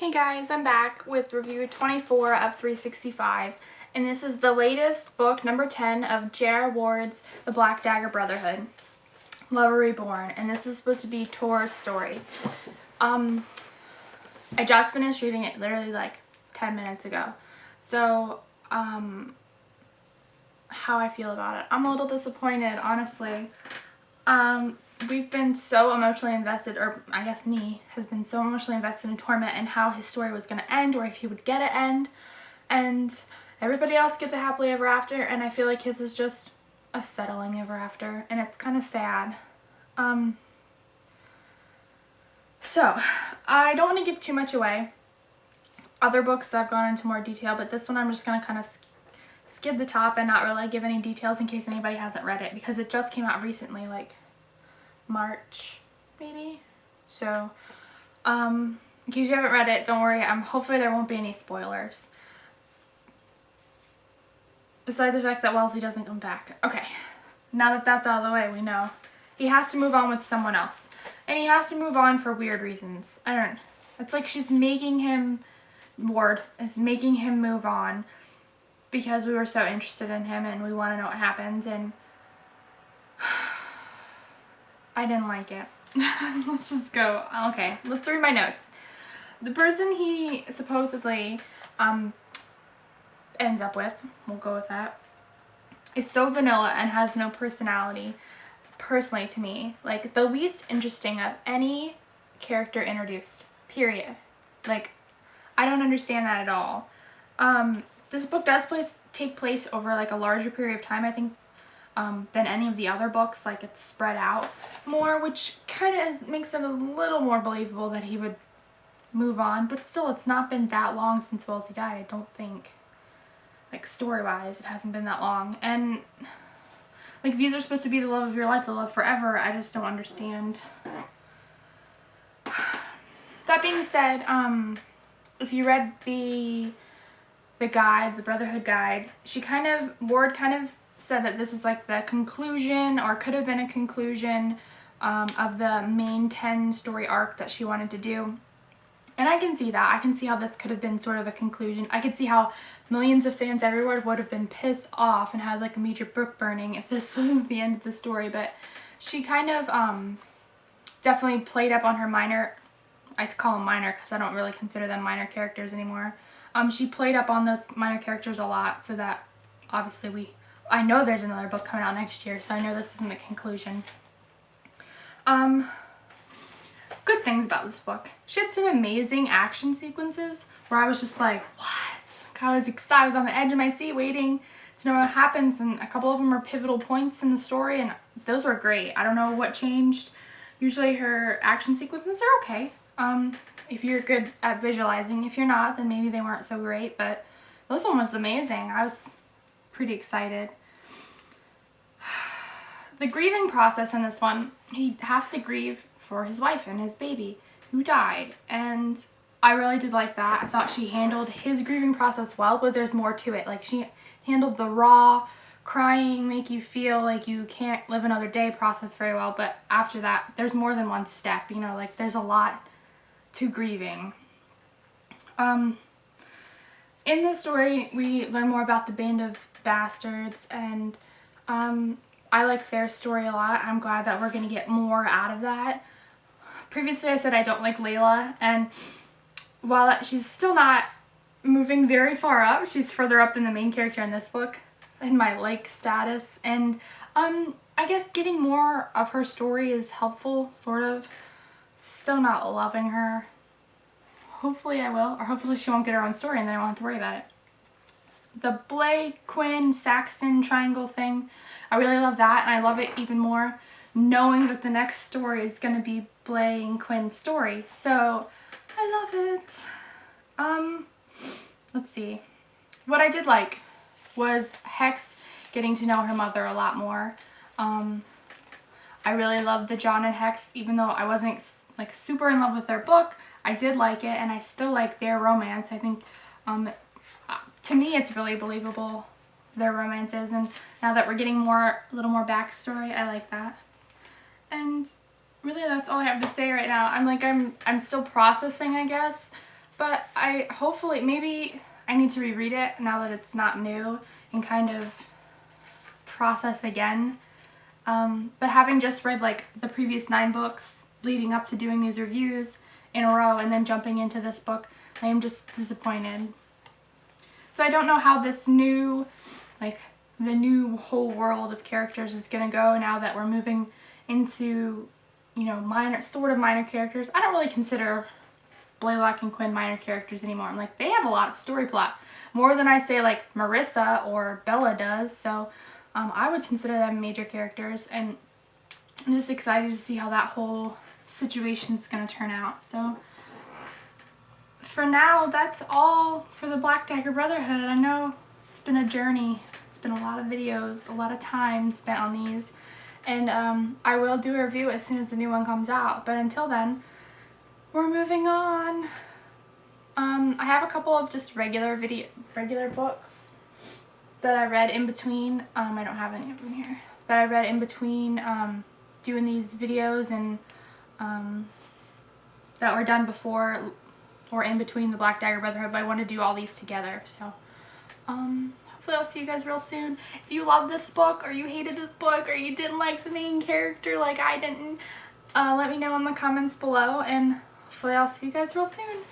Hey guys, I'm back with review 24 of 365, and this is the latest book, number 10 of J.R. Ward's The Black Dagger Brotherhood, Lover Reborn, and this is supposed to be Tor's story. I just finished reading it literally like 10 minutes ago, so how I feel about it. I'm a little disappointed, honestly. We've been so emotionally invested, or I guess me, has been so emotionally invested in Torment and how his story was going to end, or if he would get an end, and everybody else gets a happily ever after, and I feel like his is just a settling ever after, and it's kind of sad. So, I don't want to give too much away. Other books I've gone into more detail, but this one I'm just going to kind of skip the top and not really give any details in case anybody hasn't read it, because it just came out recently, like March maybe. So in case you haven't read it, don't worry, hopefully there won't be any spoilers besides the fact that Wellesley doesn't come back. Okay, now that that's out of the way, we know he has to move on with someone else, and he has to move on for weird reasons. It's like she's making him, Ward is making him move on because we were so interested in him and we want to know what happened, and I didn't like it. Let's just go. Okay, let's read my notes. The person he supposedly ends up with, we'll go with that, is so vanilla and has no personality, personally to me. Like, the least interesting of any character introduced, period. Like, I don't understand that at all. This book does take place over like a larger period of time, I think, than any of the other books. Like, it's spread out more, which kind of makes it a little more believable that he would move on, but still, it's not been that long since Wellesley died, I don't think. Like, story-wise, it hasn't been that long, and like, these are supposed to be the love of your life, the love forever. I just don't understand. That being said, if you read the guide, the Brotherhood guide, Ward kind of said that this is like the conclusion, or could have been a conclusion, of the main 10 story arc that she wanted to do. And I can see that. I can see how this could have been sort of a conclusion. I could see how millions of fans everywhere would have been pissed off and had like a major book burning if this was the end of the story. But she kind of definitely played up on her minor, I call them minor because I don't really consider them minor characters anymore. She played up on those minor characters a lot, so that obviously I know there's another book coming out next year, so I know this isn't the conclusion. Good things about this book. She had some amazing action sequences where I was just like, what? I was excited. I was on the edge of my seat waiting to know what happens, and a couple of them are pivotal points in the story, and those were great. I don't know what changed. Usually her action sequences are okay. If you're good at visualizing. If you're not, then maybe they weren't so great, but this one was amazing. I was pretty excited. The grieving process in this one, he has to grieve for his wife and his baby who died, and I really did like that. I thought she handled his grieving process well, but there's more to it. Like, she handled the raw crying, make you feel like you can't live another day process very well, but after that there's more than one step, you know, like there's a lot to grieving. In this story we learn more about the Band of Bastards, and I like their story a lot. I'm glad that we're going to get more out of that. Previously I said I don't like Layla, and while she's still not moving very far up, she's further up than the main character in this book in my like status, and I guess getting more of her story is helpful, sort of. Still not loving her. Hopefully I will, or hopefully she won't get her own story and then I won't have to worry about it. The Blake, Quinn, Saxton triangle thing, I really love that, and I love it even more knowing that the next story is going to be Blake and Quinn's story. So I love it. Let's see. What I did like was Hex getting to know her mother a lot more. I really loved the John and Hex, even though I wasn't like super in love with their book. I did like it, and I still like their romance. I think to me it's really believable, their romance is, and now that we're getting a little more backstory, I like that. And really that's all I have to say right now. I'm still processing, I guess. But maybe I need to reread it now that it's not new and kind of process again. But having just read like the previous 9 books leading up to doing these reviews in a row and then jumping into this book, I am just disappointed. So I don't know how this new, like the new whole world of characters is gonna go now that we're moving into, you know, minor characters. I don't really consider Blaylock and Quinn minor characters anymore. I'm like, they have a lot of story plot. More than I say like Marissa or Bella does. So I would consider them major characters, and I'm just excited to see how that whole situation's gonna turn out. So for now, that's all for the Black Dagger Brotherhood. I know it's been a journey. It's been a lot of videos, a lot of time spent on these, and I will do a review as soon as the new one comes out. But until then, we're moving on. I have a couple of just regular books that I read in between. I don't have any of them here. That I read in between doing these videos, and that were done before or in between the Black Dagger Brotherhood, but I want to do all these together. So hopefully I'll see you guys real soon. If you love this book, or you hated this book, or you didn't like the main character like I didn't, let me know in the comments below, and hopefully I'll see you guys real soon.